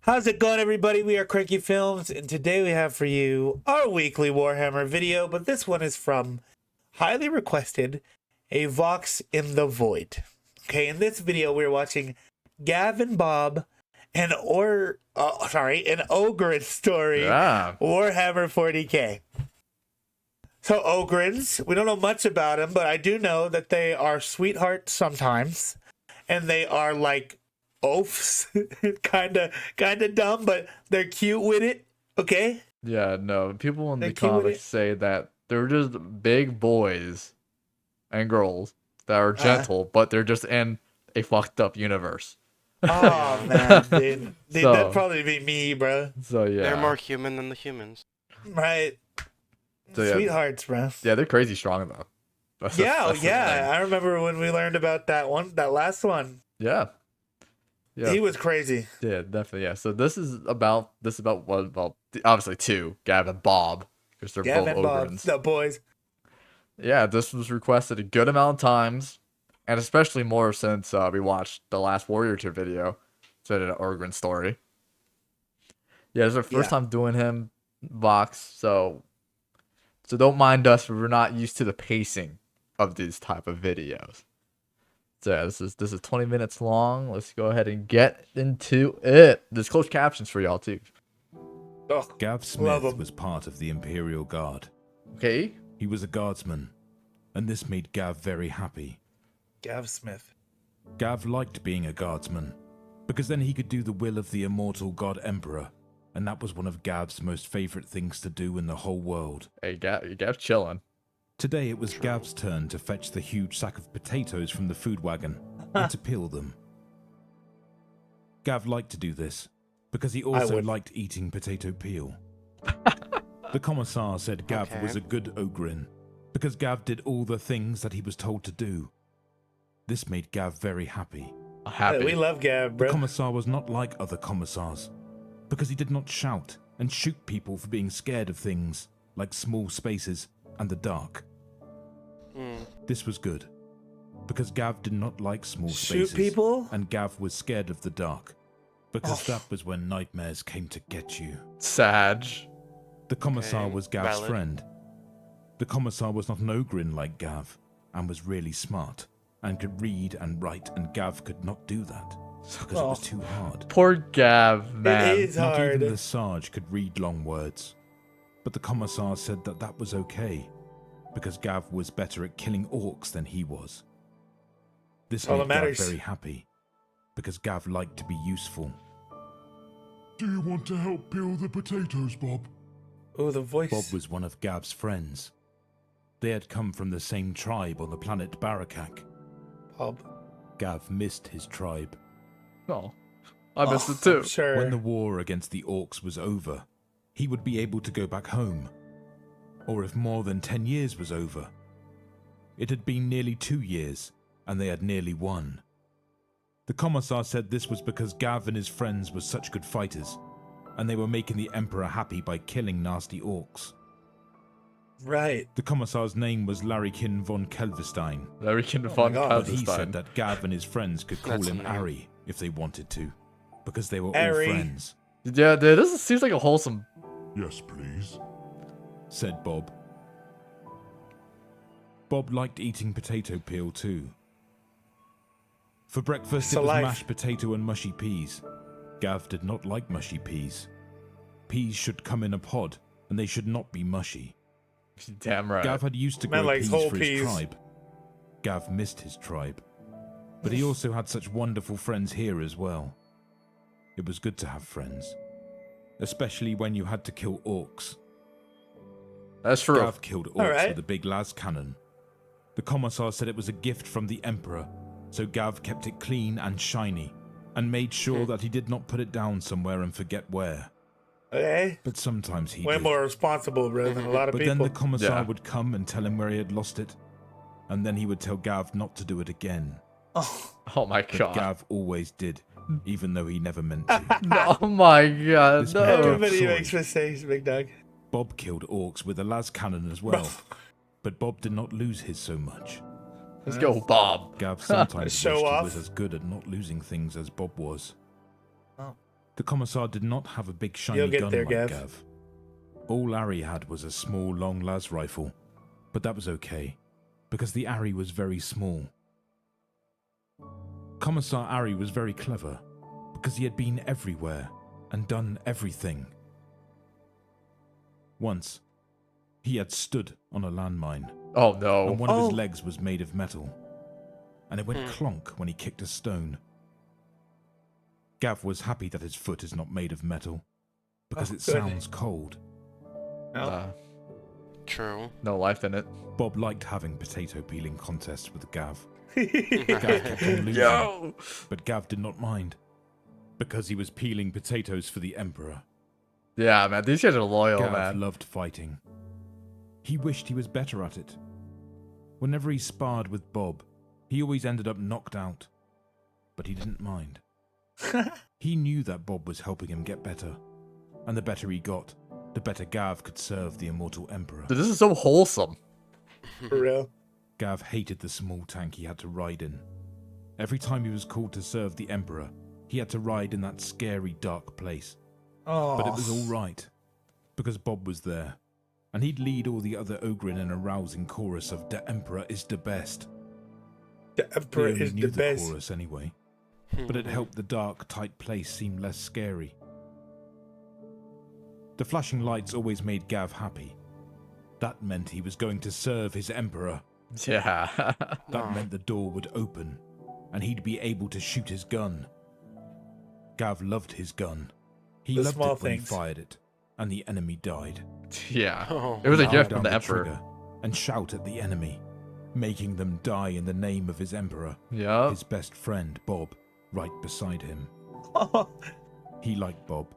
How's it going, everybody? We are Cranky Films, and today we have for you our weekly Warhammer video, but this one is from highly requested, a Vox in the Void. Okay, in this video we're watching Gav and Bob an OGRYN story, Warhammer 40k. So OGRYNs, we don't know much about them, but I do know that they are sweethearts sometimes, and they are like oafs, kind of dumb, but they're cute with it. Okay. Yeah, no. People in the comics say that they're just big boys and girls that are gentle, but they're just in a fucked up universe. Oh man, dude. That'd probably be me, bro. So yeah, they're more human than the humans. Right. So, yeah. Sweethearts, bro. Yeah, they're crazy strong though. That's I remember when we learned about that last one. Yeah. Yeah, he was crazy. Yeah, definitely. Yeah. So this is about what? Well, obviously two, Gav and Bob, because they're both OGRYNs. The boys. Yeah, this was requested a good amount of times, and especially more since we watched the last Warrior Tier video. So an OGRYN story. Yeah, it's our first time doing him, Vox. So don't mind us, we're not used to the pacing of these type of videos. So yeah, this is 20 minutes long. Let's go ahead and get into it. There's closed captions for y'all too. Oh, Gav Smith was part of the Imperial Guard. Okay. He was a guardsman, and this made Gav very happy. Gav Smith. Gav liked being a guardsman, because then he could do the will of the immortal God Emperor, and that was one of Gav's most favorite things to do in the whole world. Hey, Gav's chilling. Today it was Gav's turn to fetch the huge sack of potatoes from the food wagon and to peel them. Gav liked to do this because he also liked eating potato peel. The Commissar said Gav was a good OGRYN because Gav did all the things that he was told to do. This made Gav very happy. We love Gav, bro. The Commissar was not like other Commissars because he did not shout and shoot people for being scared of things like small spaces and the dark. This was good, because Gav did not like small spaces. Shoot people? And Gav was scared of the dark, because that was when nightmares came to get you. Sag. The Commissar was Gav's friend. The Commissar was not an OGRYN like Gav, and was really smart, and could read and write, and Gav could not do that, because it was too hard. Poor Gav, man. It is hard. Not even the Sarge could read long words. But the Commissar said that was okay, because Gav was better at killing orcs than he was. This made Gav very happy, because Gav liked to be useful. Do you want to help peel the potatoes, Bob? Oh, the voice. Bob was one of Gav's friends. They had come from the same tribe on the planet Barakak. Bob. Gav missed his tribe. Oh, I missed it too. Sure. When the war against the orcs was over, he would be able to go back home. Or if more than 10 years was over. It had been nearly 2 years, and they had nearly won. The Commissar said this was because Gav and his friends were such good fighters, and they were making the Emperor happy by killing nasty orcs. Right. The Commissar's name was Larrykin von Kelvestein. Larrykin von Kelvestein. But he said that Gav and his friends could call him Ari if they wanted to, because they were all friends. Yeah, this seems like a wholesome... Yes, please, said Bob. Bob liked eating potato peel too. For breakfast it was mashed potato and mushy peas. Gav did not like mushy peas. Peas should come in a pod, and they should not be mushy. Damn right. Gav had used to grow peas for his tribe. Gav missed his tribe. But he also had such wonderful friends here as well. It was good to have friends. Especially when you had to kill orcs. That's true. Gav killed orcs with a big las cannon. The Commissar said it was a gift from the Emperor, so Gav kept it clean and shiny, and made sure that he did not put it down somewhere and forget where. Okay. But sometimes he Way more responsible, bro, than a lot of people. But then the Commissar would come and tell him where he had lost it, and then he would tell Gav not to do it again. Oh my god. But Gav always did, even though he never meant to. Oh my god, no. Everybody makes mistakes, big dog. Bob killed orcs with a las cannon as well, but Bob did not lose his so much. Let's go, Bob. Gav sometimes wished he was as good at not losing things as Bob was. The commissar did not have a big shiny You'll get gun there, like Gav. Gav. All Ari had was a small long las rifle, but that was okay, because the Ari was very small. Commissar Ari was very clever, because he had been everywhere and done everything. Once, he had stood on a landmine, Oh no. and one of his legs was made of metal, and it went clonk when he kicked a stone. Gav was happy that his foot is not made of metal, because it good. sounds cold. True. No life in it. Bob liked having potato peeling contests with Gav. Gav kept on losing, Yo. but Gav did not mind, because he was peeling potatoes for the Emperor. Yeah, man. These guys are loyal, Gav man. loved fighting. He wished he was better at it. Whenever he sparred with Bob, he always ended up knocked out, but he didn't mind. He knew that Bob was helping him get better, and the better he got, the better Gav could serve the immortal Emperor. Dude, this is so wholesome. For real. Gav hated the small tank he had to ride in. Every time he was called to serve the Emperor, he had to ride in that scary, dark place. Oh. But it was all right, because Bob was there, and he'd lead all the other OGRYN in a rousing chorus of "The Emperor is the best." The Emperor They only is knew the the best. chorus anyway, but it helped the dark, tight place seem less scary. The flashing lights always made Gav happy. That meant he was going to serve his Emperor. Yeah. That meant the door would open, and he'd be able to shoot his gun. Gav loved his gun. He The loved small it when he things. fired it, and the enemy died. Yeah. Oh, It was a He'd gift hold from the down Emperor. trigger and shout at the enemy, making them die in the name of his Emperor. Yup. His best friend, Bob, right beside him. He liked Bob.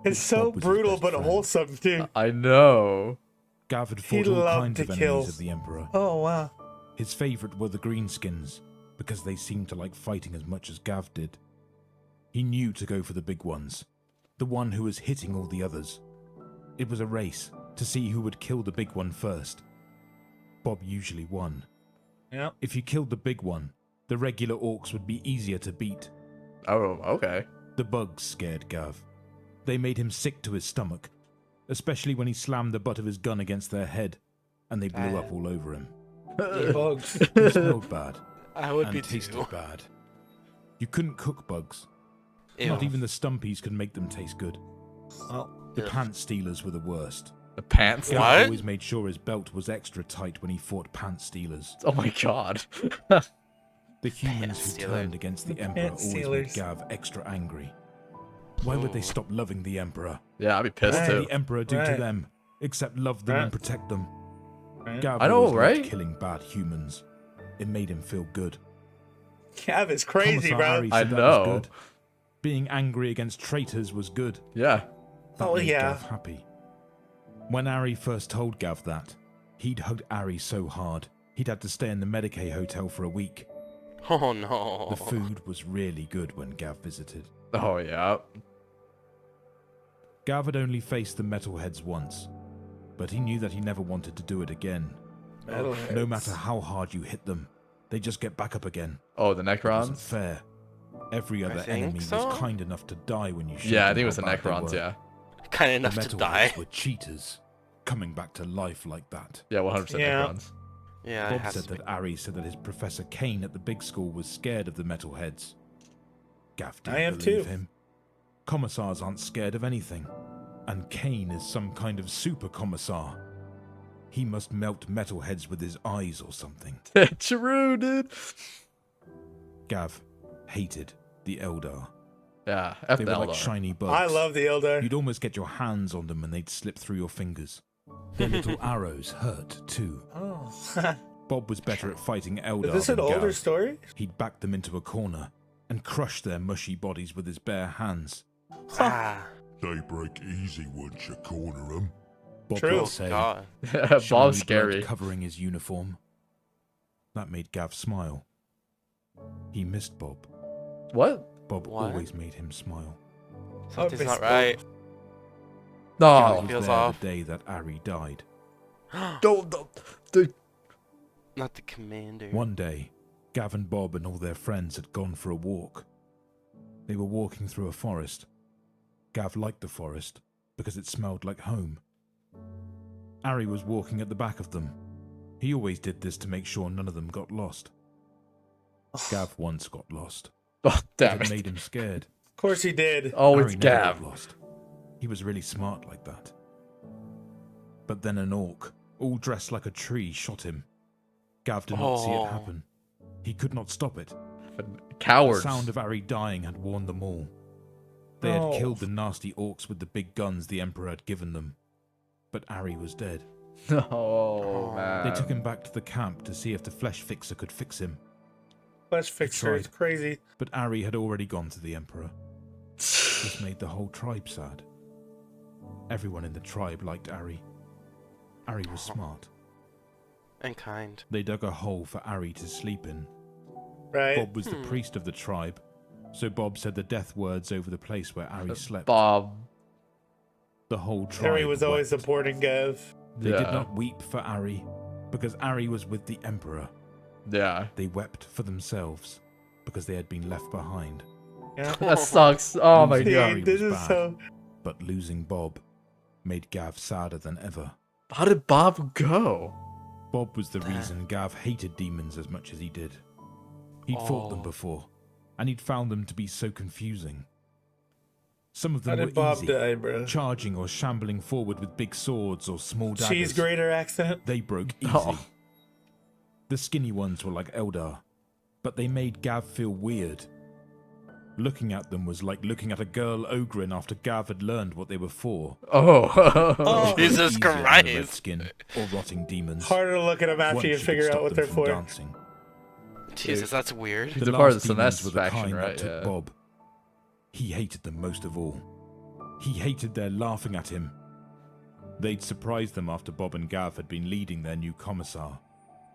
It's so Bob was his brutal best but friend. wholesome too. I know. Gav had He fought all loved kinds to of enemies kill. of the Emperor. Oh wow. His favourite were the Greenskins, because they seemed to like fighting as much as Gav did. He knew to go for the big ones, the one who was hitting all the others. It was a race to see who would kill the big one first. Bob usually won. Yeah. If you killed the big one, the regular orcs would be easier to beat. Oh, okay. The bugs scared Gav. They made him sick to his stomach, especially when he slammed the butt of his gun against their head, and they blew up all over him. Bugs. He smelled bad I would and be tasted too. bad. You couldn't cook bugs. Ew. Not even the stumpies could make them taste good. Oh. The Ugh. pants stealers were the worst. The pants. Gav What? always made sure his belt was extra tight when he fought pants stealers. Oh my god. The humans Pants who stealer. turned against the Emperor Pants always stealers. made Gav extra angry. Why would they Oh. stop loving the Emperor? Yeah, I'd be pissed What Right. did too. the Emperor do to Right. them, except love them Right. and protect them? Right. Gav I know, always loved right? killing bad humans. It made him feel good. Gav is crazy, Commissar bro. Harry I said that know. was good. Being angry against traitors was good. Yeah. That Oh, made yeah. Gav happy. When Ari first told Gav that, he'd hugged Ari so hard he'd had to stay in the Medicaid hotel for a week. Oh no. The food was really good when Gav visited. Oh yeah. Gav had only faced the metalheads once, but he knew that he never wanted to do it again. No matter how hard you hit them, they just get back up again. Oh, the It wasn't Necrons. fair. Every other think enemy so. was kind enough to die when you showed Yeah, I them think it was how the bad they Necrons. were. Yeah. Kind The enough to die. metalheads were cheaters, coming back to life like that. Yeah, 100% Yeah. Necrons. Yeah, it Bob has said to be. that Ari said that his Professor Kane at the big school was scared of the metalheads. Gav didn't I am believe too. him. Commissars aren't scared of anything, and Kane is some kind of super commissar. He must melt metalheads with his eyes or something. True, dude. Gav hated the Eldar. Yeah. F They the were like Eldar. shiny bugs. I love the Eldar. You'd almost get your hands on them and they'd slip through your fingers. Their little arrows hurt too. Oh. Bob was better at fighting Eldar Is this an than older Gav. story? He'd back them into a corner and crush their mushy bodies with his bare hands. Ah. They break easy once you corner them. Bob True. would Oh say, god. shiny Bob's blood scary. covering his uniform. That made Gav smile. He missed Bob. What? Bob What? always made him smile. Something's miss not Bob. right. Gav No. was feels there off. the day that Ari died. Don't. Dude. Not the commander. One day, Gav and Bob and all their friends had gone for a walk. They were walking through a forest, Gav liked the forest because it smelled like home. Ari was walking at the back of them. He always did this to make sure none of them got lost. Gav once got lost. Oh, damn It it. made him scared. Of course he did. Oh, Ari it's never got Gav. lost. He was really smart like that. But then an orc, all dressed like a tree, shot him. Gav did not see it happen. He could not stop it. The Cowards. sound of Ari dying had warned them all. They had No. killed the nasty orcs with the big guns the Emperor had given them. But Ari was dead. Oh, man. They took him back to the camp to see if the flesh fixer could fix him. Flesh fixer is tried. crazy. But Ari had already gone to the Emperor. This made the whole tribe sad. Everyone in the tribe liked Ari. Ari was smart. And kind. They dug a hole for Ari to sleep in. Right? Bob was the priest of the tribe, so Bob said the death words over the place where Ari slept. Bob. The whole tribe Harry was always wept. supporting Gav. They Yeah. did not weep for Ari, because Ari was with the Emperor. Yeah. They wept for themselves, because they had been left behind. Yeah. That sucks. Oh, my Losing God. Ari This was is bad, so. but losing Bob made Gav sadder than ever. How did Bob go? Bob was the reason Gav hated demons as much as he did. He'd fought them before, and he'd found them to be so confusing. Some of How them were did Bob easy, die, bro? charging or shambling forward with big swords or small daggers. Cheese grater accident. They broke easy. Oh. The skinny ones were like Eldar, but they made Gav feel weird. Looking at them was like looking at a girl OGRYN after Gav had learned what they were for. Oh. Oh. Jesus Easier than the Christ. redskin or rotting demons. Harder to look at them after Once you could figure stop out what them they're from for. dancing. Jesus, that's weird. He's a part of last the demons Semester were the faction, kind right? that took Yeah. Bob. He hated them most of all. He hated their laughing at him. They'd surprised them after Bob and Gav had been leading their new commissar.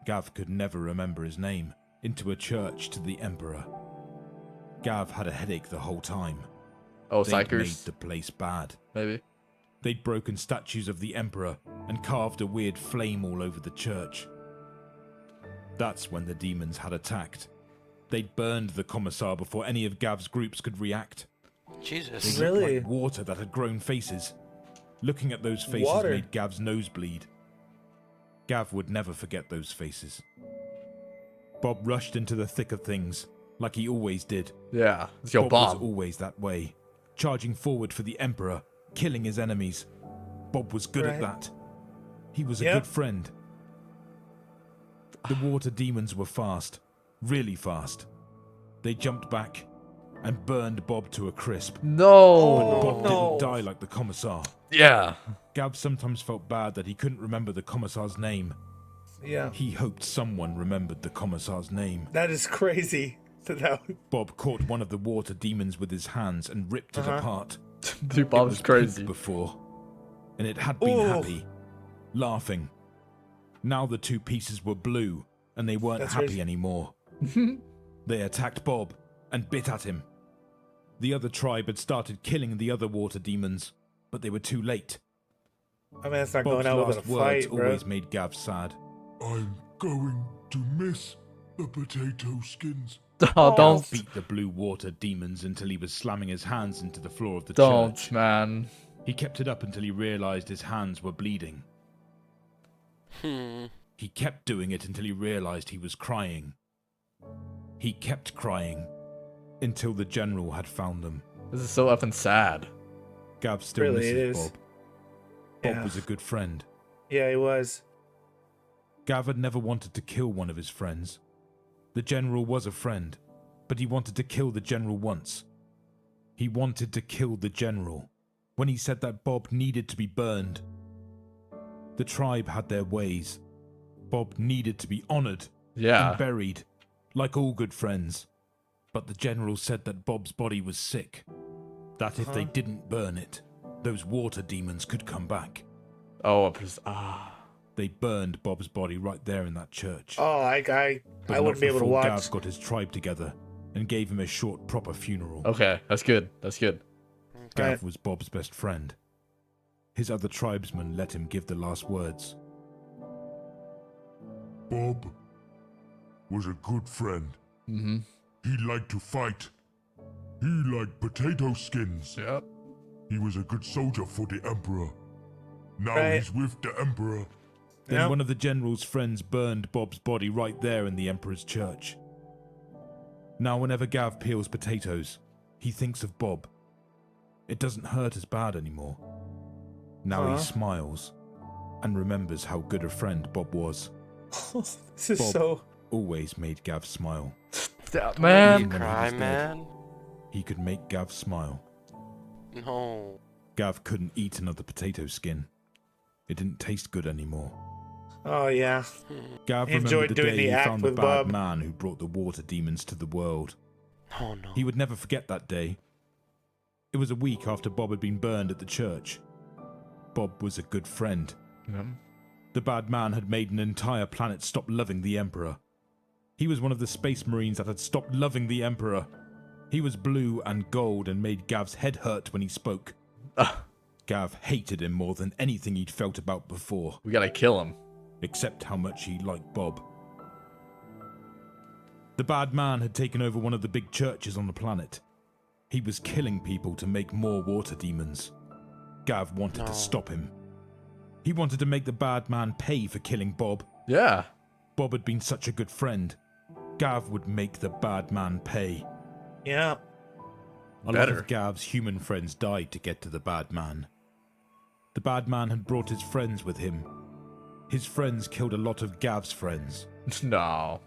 Gav could never remember his name, into a church to the Emperor. Gav had a headache the whole time. Oh, They'd made psychers. the place bad. Maybe. They'd broken statues of the Emperor and carved a weird flame all over the church. That's when the demons had attacked. They'd burned the commissar before any of Gav's groups could react. They Jesus. Really? looked like water that had grown faces. Looking at those faces Water? made Gav's nose bleed. Gav would never forget those faces. Bob rushed into the thick of things, like he always did. Yeah. Let's go, Bob Bob. was always that way, charging forward for the Emperor, killing his enemies. Bob was good at Right. that. He was a Yep. good friend. The water demons were fast, really fast. They jumped back and burned Bob to a crisp. No. Oh, Bob no. didn't die like the commissar. Yeah. Gav sometimes felt bad that he couldn't remember the commissar's name. Yeah. He hoped someone remembered the commissar's name. That is crazy. That Bob caught one of the water demons with his hands and ripped it apart. Dude, It Bob's was crazy. pink before, and it had been Ooh. happy, laughing. Now the two pieces were blue, and they weren't That's happy crazy. anymore. They attacked Bob and bit at him. The other tribe had started killing the other water demons, but they were too late. I mean, it's not Bob's going out last without a words fight, bro. always made Gav sad. I'm going to miss the potato skins. Oh, don't. Beat the blue water demons until he was slamming his hands into the floor of the Don't, church. man. He kept it up until he realized his hands were bleeding. He kept doing it until he realized he was crying. He kept crying until the general had found them. This is so effing sad. Gav still Really, it misses is. Bob. Bob Yeah. was a good friend. Yeah, he was. Gav had never wanted to kill one of his friends. The general was a friend, but he wanted to kill the general once. He wanted to kill the general when he said that Bob needed to be burned. The tribe had their ways. Bob needed to be honored Yeah. and buried, like all good friends. But the general said that Bob's body was sick, that if they didn't burn it, those water demons could come back. Oh, They burned Bob's body right there in that church. Oh, I But wouldn't not be able to before watch. Gav got his tribe together and gave him a short, proper funeral. okay. That's good. That's good. Gav Right. was Bob's best friend. His other tribesmen let him give the last words. Bob was a good friend. Mm-hmm. He liked to fight. He liked potato skins. Yep. He was a good soldier for the Emperor. Now Right. he's with the Emperor. Then Yep. one of the general's friends burned Bob's body right there in the Emperor's church. Now whenever Gav peels potatoes, he thinks of Bob. It doesn't hurt as bad anymore. Now Huh? he smiles and remembers how good a friend Bob was. This is Bob. so. Always made Gav smile. You Man, Even when he cry, was dead. man. He could make Gav smile. No. Gav couldn't eat another potato skin. It didn't taste good anymore. Oh yeah. Gav He enjoyed remembered the doing day the he act found the with bad Bob. man who brought the water demons to the world. Oh no. He would never forget that day. It was a week after Bob had been burned at the church. Bob was a good friend. The bad man had made an entire planet stop loving the Emperor. He was one of the space marines that had stopped loving the Emperor. He was blue and gold and made Gav's head hurt when he spoke. Gav hated him more than anything he'd felt about before, we gotta kill him. except how much he liked Bob. The bad man had taken over one of the big churches on the planet. He was killing people to make more water demons. Gav wanted No. to stop him. He wanted to make the bad man pay for killing Bob. Yeah. Bob had been such a good friend. Gav would make the bad man pay. Yeah. A lot Better. of Gav's human friends died to get to the bad man. The bad man had brought his friends with him. His friends killed a lot of Gav's friends. No.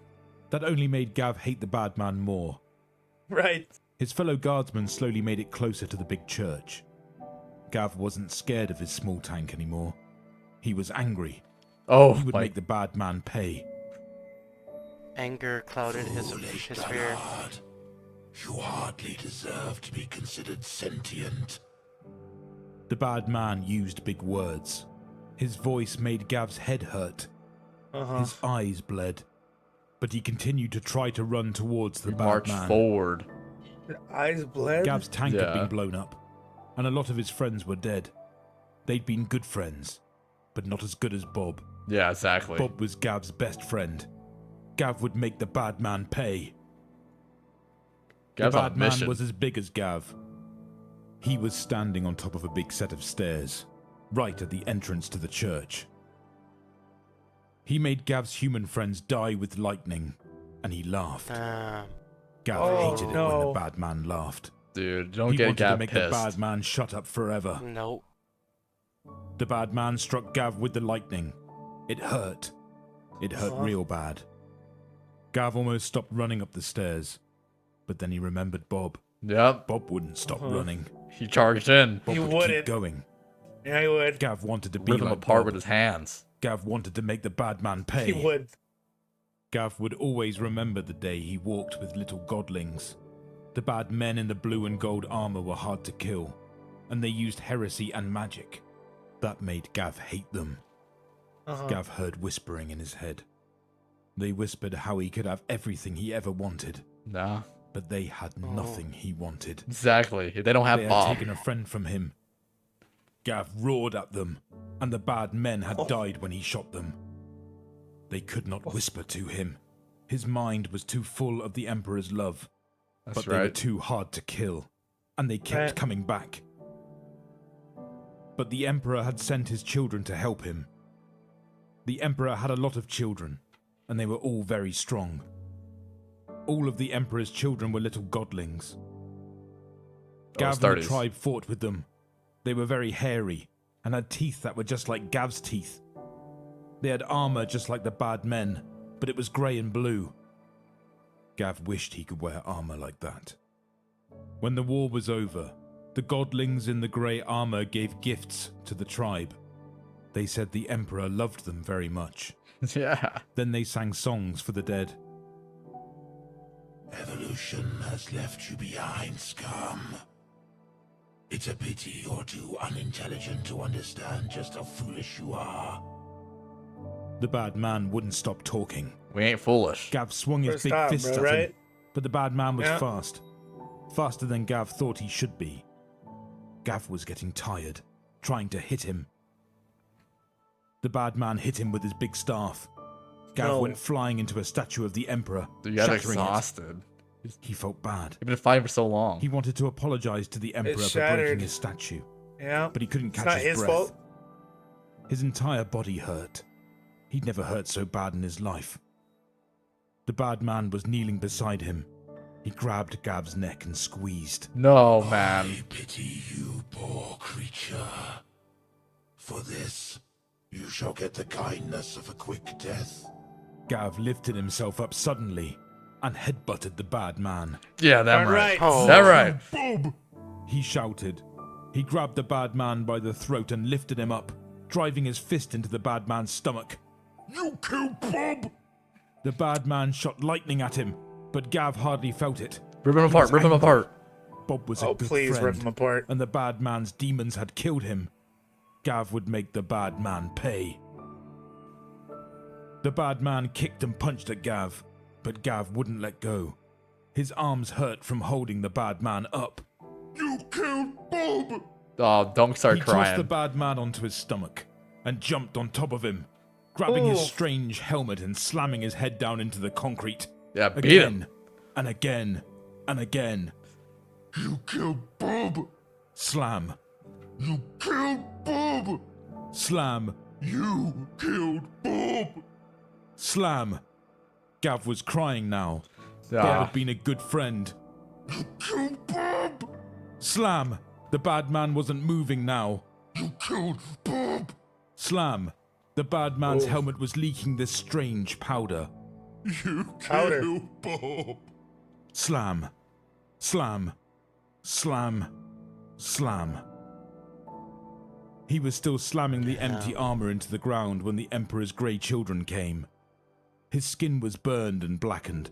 That only made Gav hate the bad man more. Right. His fellow guardsmen slowly made it closer to the big church. Gav wasn't scared of his small tank anymore. He was angry. Oh, He would my. make the bad man pay. Anger clouded his fear. Dullard. You hardly deserve to be considered sentient. The bad man used big words. His voice made Gav's head hurt. His eyes bled. But he continued to try to run towards the We bad march man. forward. Your eyes bled. Gav's tank had Yeah. been blown up, and a lot of his friends were dead. They'd been good friends, but not as good as Bob. Yeah, exactly. Bob was Gav's best friend. Gav would make the bad man pay. Gav's the on a bad man mission. was as big as Gav. He was standing on top of a big set of stairs, right at the entrance to the church. He made Gav's human friends die with lightning, and he laughed. Damn. Gav Oh, hated it when no. the bad man laughed. Dude, don't He get wanted Gav to make pissed. the bad man shut up forever. Nope. The bad man struck Gav with the lightning. It hurt. It hurt real bad. Gav almost stopped running up the stairs, but then he remembered Bob. Yep. Bob wouldn't stop running. He charged in. Bob He would wouldn't. keep going. Yeah, he would. Gav wanted to be Rip him like apart Bob. with his hands. Gav wanted to make the bad man pay. He would. Gav would always remember the day he walked with little godlings. The bad men in the blue and gold armor were hard to kill, and they used heresy and magic. That made Gav hate them. Gav heard whispering in his head. They whispered how he could have everything he ever wanted, Nah. but they had nothing he wanted. Exactly. They don't have They had Bob. taken a friend from him. Gav roared at them, and the bad men had died when he shot them. They could not whisper to him. His mind was too full of the Emperor's love, That's but they were right. too hard to kill, and they kept Right. coming back. But the Emperor had sent his children to help him. The Emperor had a lot of children, and they were all very strong. All of the Emperor's children were little godlings. Gav and the Astartes. tribe fought with them. They were very hairy, and had teeth that were just like Gav's teeth. They had armor just like the bad men, but it was grey and blue. Gav wished he could wear armor like that. When the war was over, the godlings in the grey armor gave gifts to the tribe. They said the Emperor loved them very much. Yeah. Then they sang songs for the dead. Evolution has left you behind, scum. It's a pity you're too unintelligent to understand just how foolish you are. The bad man wouldn't stop talking. We ain't foolish. Gav swung his First big time, fists bro, at him, right? but the bad man was Yeah. fast. Faster than Gav thought he should be. Gav was getting tired, trying to hit him. The bad man hit him with his big staff. Gav No. went flying into a statue of the Emperor, Dude, you got shattering it. exhausted. He felt bad. You've been fighting for so long. He wanted to apologize to the Emperor for shattered. breaking his statue. Yeah. but he couldn't It's catch not his his breath. fault. His entire body hurt. He'd never hurt so bad in his life. The bad man was kneeling beside him. He grabbed Gav's neck and squeezed. No, man. I pity you, poor creature. For this, you shall get the kindness of a quick death. Gav lifted himself up suddenly and headbutted the bad man. Yeah, that Darn right. Oh. That right. Bob! He shouted. He grabbed the bad man by the throat and lifted him up, driving his fist into the bad man's stomach. You killed Bob! The bad man shot lightning at him, but Gav hardly felt it. Rip him apart. Rip him apart. Bob was a Oh, good please friend, rip him apart. and the bad man's demons had killed him. Gav would make the bad man pay. The bad man kicked and punched at Gav, but Gav wouldn't let go. His arms hurt from holding the bad man up. You killed Bob! Oh, don't start He tossed the crying. bad man onto his stomach and jumped on top of him, grabbing his Oof. strange helmet and slamming his head down into the concrete. Yeah, beat him. Again and again and again. You killed Bob! Slam. You killed Bob! Slam. You killed Bob! Slam. Gav was crying now. Bob Yeah. had been a good friend. You killed Bob! Slam. The bad man wasn't moving now. You killed Bob! Slam. The bad man's helmet was leaking this strange powder. You Powder. killed Bob! Slam. Slam. Slam. Slam. He was still slamming the empty armor into the ground when the Emperor's grey children came. His skin was burned and blackened.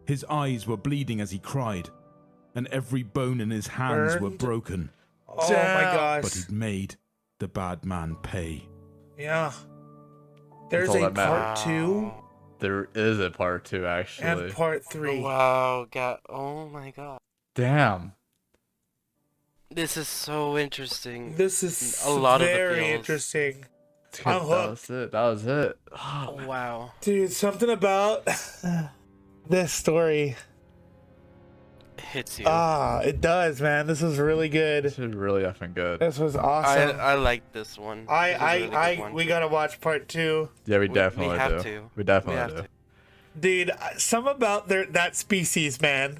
His eyes were bleeding as he cried, and every bone in his hands were Burned? broken. Oh my gosh. But he'd made the bad man pay. Yeah. There's all a that matters. part 2 There is a part 2, actually. and part 3. Wow, oh my god. Damn. This is so interesting. This is A lot of the very feels. interesting. Dude, I'm that hooked. was it. That was it. Oh, wow. Dude, something about this story. It hits you. It does, man. This was really good. This is really effing good. This was awesome. I like this one. This is a really good one. We gotta watch part 2. Yeah, we We definitely have do. to. We definitely have do. to. Dude, some about that species, man.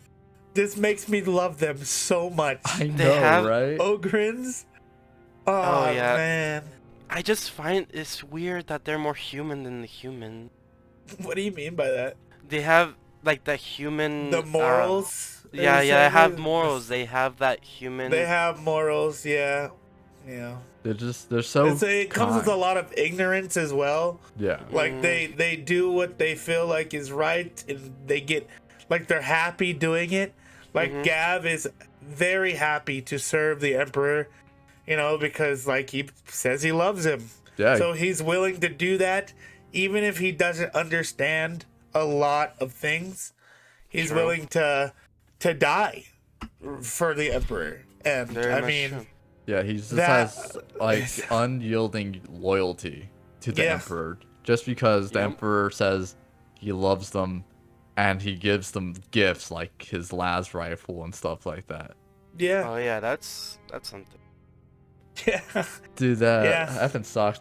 This makes me love them so much. I They know, have- right? OGRYNs? Oh, yeah. man. I just find it's weird that they're more human than the human. What do you mean by that? They have like the human. The morals? Yeah, Is they that have it? morals. They have that human. They have morals, yeah. Yeah. They're so. It comes with a kind. lot of ignorance as well. Yeah. Like they do what they feel like is right, and they get like they're happy doing it. Like Gav is very happy to serve the Emperor, you know, because like he says he loves him. Yeah. So he's willing to do that, even if he doesn't understand a lot of things. He's True. willing to die for the Emperor, and Very I much mean. true. Yeah, he just That- has like unyielding loyalty to the Yeah. Emperor, just because the Yep. Emperor says he loves them, and he gives them gifts like his las rifle and stuff like that. Yeah, Oh yeah, that's something. yeah. Dude, that Yeah. effing sucks.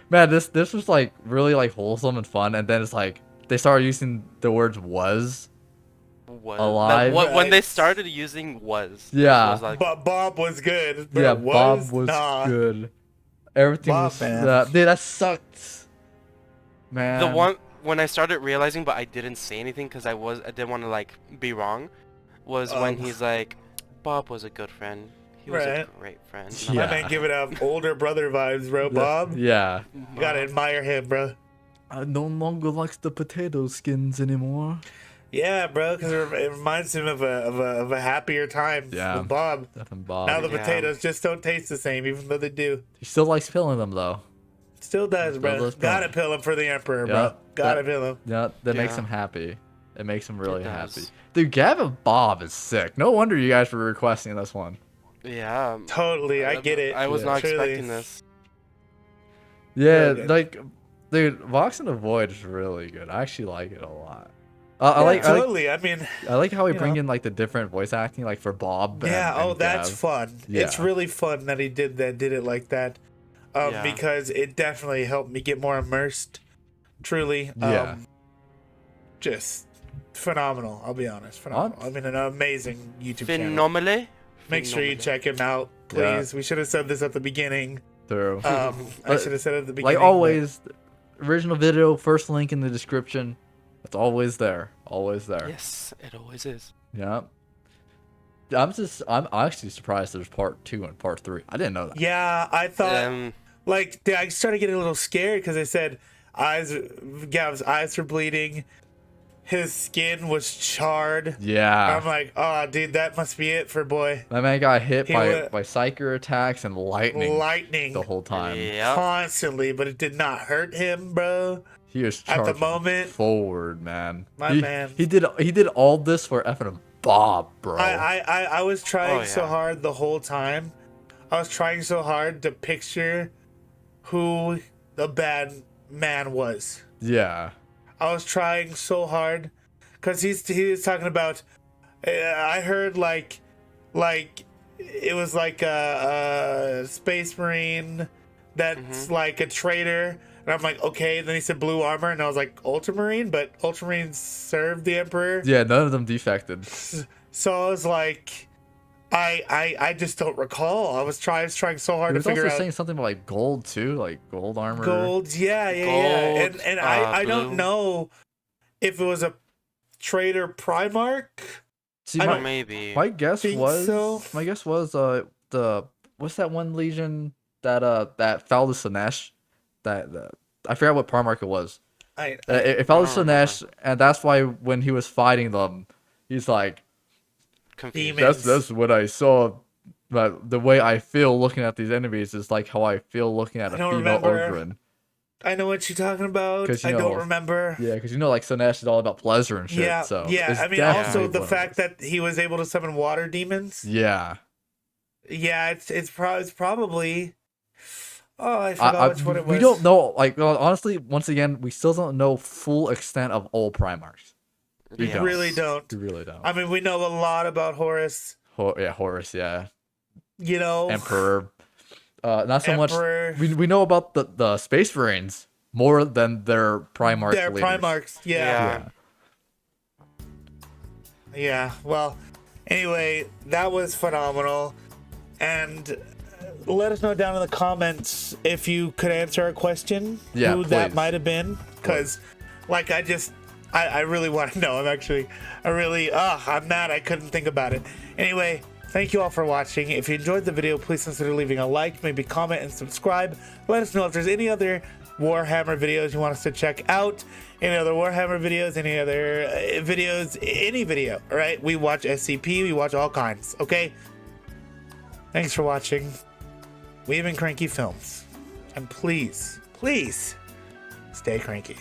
Man, this was like really like wholesome and fun, and then it's like they started using the words "was." Was Alive. when Right. they started using was. Yeah. It was like, But Bob was good. But Yeah, was, Bob was nah. good. Everything Bob, was man. dude, that sucked. Man. the one when I started realizing, but I didn't say anything because I didn't want to like be wrong, was when he's like, Bob was a good friend. He was a Right. great friend. Yeah. My man giving out older brother vibes, bro. Bob, Yeah. you gotta admire him, bro. I no longer likes the potato skins anymore. Yeah, bro, because it reminds him of a happier time Yeah. with Bob. Definitely Bob. Now the Yeah. potatoes just don't taste the same, even though they do. He still likes filling them though. Still does, Still bro. does Gotta pilling. pill him for the Emperor, Yeah, bro. Gotta that- pill him. Yeah, that makes Yeah. him happy. It makes him really does. happy. Dude, Gavin Bob is sick. No wonder you guys were requesting this one. Yeah. Totally, I get it. I was Yeah. not Truly. expecting this. Yeah, Really good. like, dude, Vox in the Void is really good. I actually like it a lot. Totally. I mean, I like how we you bring know. in like the different voice acting, like for Bob. Yeah. And That's Gav. fun. Yeah. It's really fun that he did it like that. Yeah. Because it definitely helped me get more immersed. Truly. Yeah. Just phenomenal. I'll be honest. Phenomenal. I mean, an amazing YouTube channel. Phenomenally. Make sure you check him out, please. We should have said this at the beginning. True. I should have said it at the beginning. Like always, original video, first link in the description. It's always there. Always there. Yes, it always is. Yeah. I'm actually surprised there's part 2 and part 3. I didn't know that. Yeah, I thought I started getting a little scared because they said Gav's eyes were bleeding, his skin was charred. Yeah. I'm like, oh, dude, that must be it for boy. That man got hit by psyker attacks and lightning the whole time. Yeah. Constantly, but it did not hurt him, bro. He was At the charging moment, forward, man. man. He did all this for effing Bob, bro. I was trying so yeah. hard the whole time. I was trying so hard to picture who the bad man was. Yeah. I was trying so hard because he was talking about. I heard like it was like a space marine that's like a traitor, and I'm like, okay. And then he said blue armor, and I was like, ultramarine, but ultramarines served the emperor. Yeah, none of them defected. So I was like, I just don't recall. I was trying so hard He to was figure also out. saying something about like gold too, like gold armor. Gold, yeah. Gold, And I don't blue. know if it was a traitor Primarch. See, I Maybe. my guess think was so. the what's that one legion that fell to Sinesh, I forgot what Primarch it was. It fell to I don't Sinesh, and that's why when he was fighting them, he's like, Confused. Demons. that's what I saw. But the way I feel looking at these enemies is like how I feel looking at a don't female remember. OGRYN. I know what you're talking about. 'Cause, I you don't know, remember. Yeah, because like Sinesh is all about pleasure and shit. Yeah, So yeah. it's I mean, definitely also the one of fact those. that he was able to summon water demons. Yeah. Yeah, it's probably. Oh, I forgot which one it was. We don't know. Like, well, honestly, once again, we still don't know full extent of all Primarchs. We Yes. don't. Really don't. We really don't. I mean, we know a lot about Horus. Yeah, Horus. Yeah, You know, Emperor. Not so Emperor. much. We know about the Space Marines more than their Primarch. They're leaders. Primarchs. Yeah. Yeah. Well, anyway, that was phenomenal. And let us know down in the comments if you could answer our question. Yeah, who that please. might have been. Because, like, I really want to know. I'm mad I couldn't think about it. Anyway, thank you all for watching. If you enjoyed the video, please consider leaving a like, maybe comment and subscribe. Let us know if there's any other Warhammer videos you want us to check out. Any other Warhammer videos, any other videos, any video, all right? We watch SCP, we watch all kinds, okay? Thanks for watching. We've been Cranky Films. And please, please, stay cranky.